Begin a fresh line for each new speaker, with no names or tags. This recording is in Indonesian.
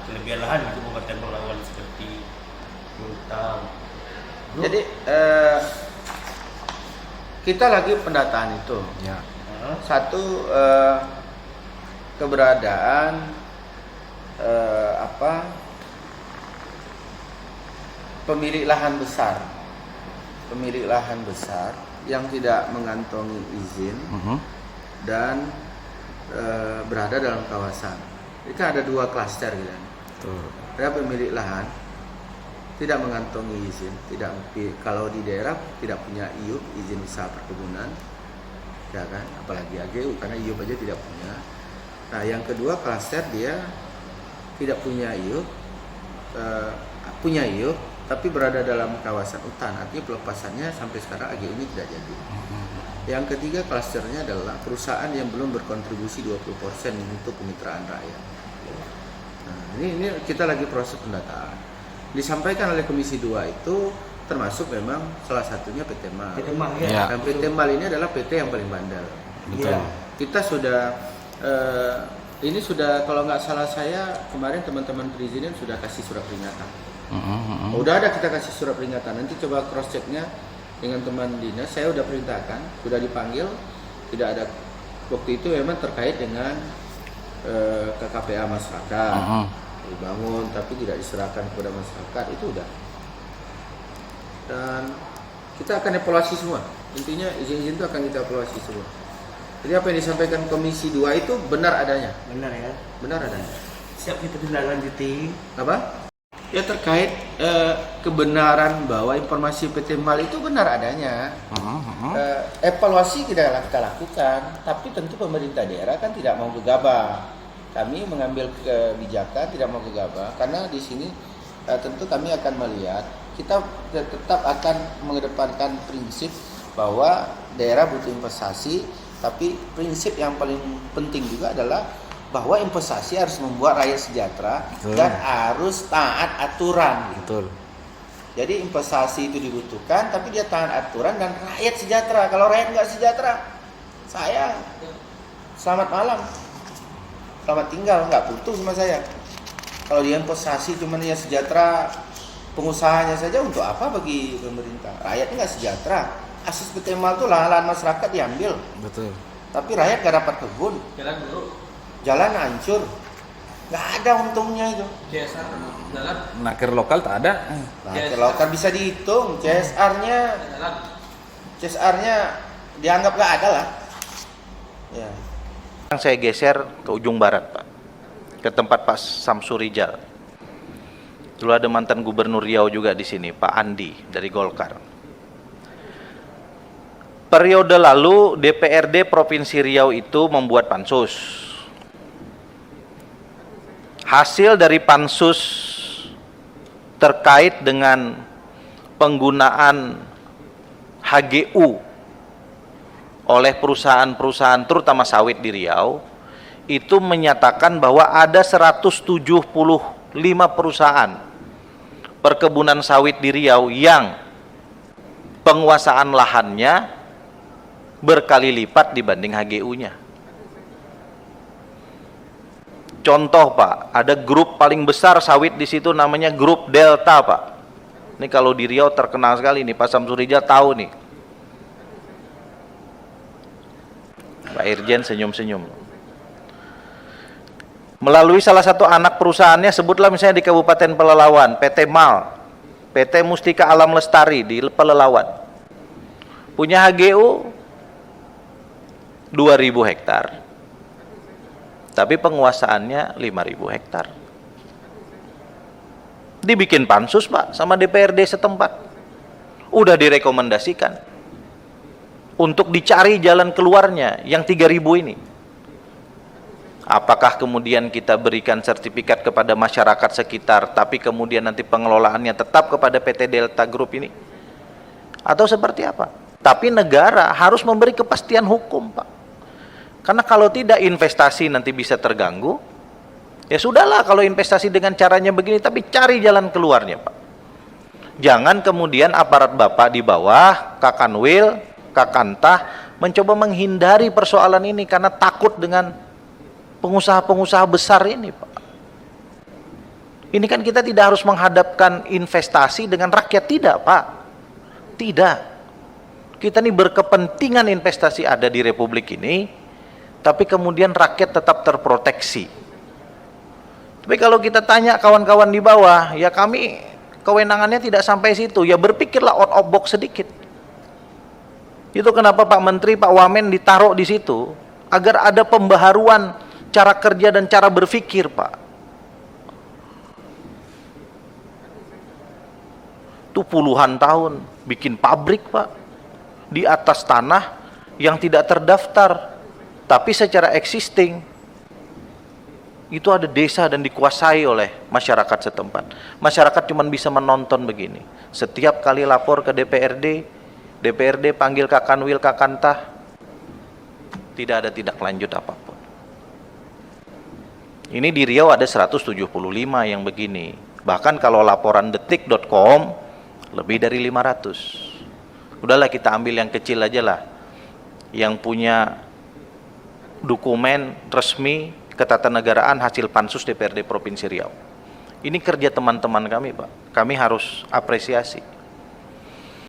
kelebihan lahan di Kabupaten Pelalawan seperti Muntang.
Jadi kita lagi pendataan itu.
Ya.
Satu keberadaan pemilik lahan besar yang tidak mengantongi izin dan berada dalam kawasan. Ini kan ada dua klaster gitu. Ada pemilik lahan tidak mengantongi izin, kalau di daerah tidak punya IUP, izin usaha perkebunan, ya kan, apalagi AGU karena IUP aja tidak punya. Nah, yang kedua klaster dia tidak punya IUP, punya IUP tapi berada dalam kawasan hutan, artinya pelepasannya sampai sekarang AGU ini tidak jadi. Yang ketiga klasternya adalah perusahaan yang belum berkontribusi 20% untuk kemitraan rakyat. Nah, ini kita lagi proses pendataan. Disampaikan oleh Komisi 2 itu termasuk memang salah satunya PT MAL.
PT MAL ya.
Dan PT MAL ini adalah PT yang paling bandel.
Betul.
Kita sudah ini sudah, kalau nggak salah saya kemarin teman-teman perizinan sudah kasih surat peringatan. Udah ada kita kasih surat peringatan. Nanti coba cross checknya dengan teman dinas. Saya udah perintahkan, sudah dipanggil. Tidak ada waktu itu memang terkait dengan KKPA masyarakat. Dibangun tapi tidak diserahkan kepada masyarakat, itu udah. Dan kita akan evaluasi semua. Intinya izin-izin itu akan kita evaluasi semua. Jadi apa yang disampaikan Komisi 2 itu benar adanya.
Benar ya.
Benar adanya.
Siap kita tindak-lanjuti.
Apa? Ya terkait kebenaran bahwa informasi PT MAL itu benar adanya. Evaluasi kita lakukan, tapi tentu pemerintah daerah kan tidak mau gegabah. Kami mengambil kebijakan tidak mau gegabah karena di sini tentu kami akan melihat, kita tetap akan mengedepankan prinsip bahwa daerah butuh investasi, tapi prinsip yang paling penting juga adalah bahwa investasi harus membuat rakyat sejahtera. Betul. Dan harus taat aturan.
Betul.
Jadi investasi itu dibutuhkan, tapi dia taat aturan dan rakyat sejahtera. Kalau rakyat nggak sejahtera, saya selamat malam. Selamat tinggal, nggak butuh sama saya. Kalau dia investasi cuma dia sejahtera pengusahanya saja, untuk apa bagi pemerintah? Rakyatnya nggak sejahtera. Akses PT MAL itu lahan masyarakat diambil.
Betul.
Tapi rakyat nggak dapat kebun. Jalan hancur. Nggak ada untungnya itu.
CSR jalan.
Nakir lokal tak ada.
Nakir lokal bisa dihitung. CSR-nya dianggap nggak ada lah. Ya.
Saya geser ke ujung barat, Pak, ke tempat Pak Samsur Rijal. Dulu ada mantan Gubernur Riau juga di sini, Pak Andi dari Golkar. Periode lalu DPRD Provinsi Riau itu membuat pansus. Hasil dari pansus terkait dengan penggunaan HGU oleh perusahaan-perusahaan terutama sawit di Riau itu menyatakan bahwa ada 175 perusahaan perkebunan sawit di Riau yang penguasaan lahannya berkali lipat dibanding HGU-nya. Contoh, Pak, ada grup paling besar sawit di situ namanya grup Delta, Pak. Ini kalau di Riau terkenal sekali nih, Pak Samsur Rijal tahu nih. Pak Irjen senyum-senyum. Melalui salah satu anak perusahaannya, sebutlah misalnya di Kabupaten Pelalawan, PT MAL, PT Mustika Alam Lestari di Pelalawan. Punya HGU 2.000 hektar. Tapi penguasaannya 5.000 hektar. Dibikin pansus, Pak, sama DPRD setempat. Udah direkomendasikan untuk dicari jalan keluarnya yang 3.000 ini. Apakah kemudian kita berikan sertifikat kepada masyarakat sekitar, tapi kemudian nanti pengelolaannya tetap kepada PT Delta Group ini? Atau seperti apa? Tapi negara harus memberi kepastian hukum, Pak. Karena kalau tidak, investasi nanti bisa terganggu. Ya sudahlah kalau investasi dengan caranya begini, tapi cari jalan keluarnya, Pak. Jangan kemudian aparat Bapak di bawah, Kakanwil, Kakantah mencoba menghindari persoalan ini karena takut dengan pengusaha-pengusaha besar ini, Pak. Ini kan kita tidak harus menghadapkan investasi dengan rakyat, tidak Pak. Tidak. Kita ini berkepentingan investasi ada di Republik ini, tapi kemudian rakyat tetap terproteksi. Tapi kalau kita tanya kawan-kawan di bawah, ya kami kewenangannya tidak sampai situ, ya berpikirlah out of box sedikit. Itu kenapa Pak Menteri, Pak Wamen ditaruh di situ, agar ada pembaharuan cara kerja dan cara berpikir Pak. Itu puluhan tahun bikin pabrik Pak di atas tanah yang tidak terdaftar, tapi secara existing itu ada desa dan dikuasai oleh masyarakat setempat. Masyarakat cuma bisa menonton begini. Setiap kali lapor ke DPRD, DPRD panggil Kakanwil Kakantah, tidak ada tindak lanjut apapun. Ini di Riau ada 175 yang begini. Bahkan kalau laporan detik.com lebih dari 500. Udahlah kita ambil yang kecil aja lah, yang punya dokumen resmi ketatanegaraan hasil pansus DPRD Provinsi Riau. Ini kerja teman-teman kami Pak, kami harus apresiasi.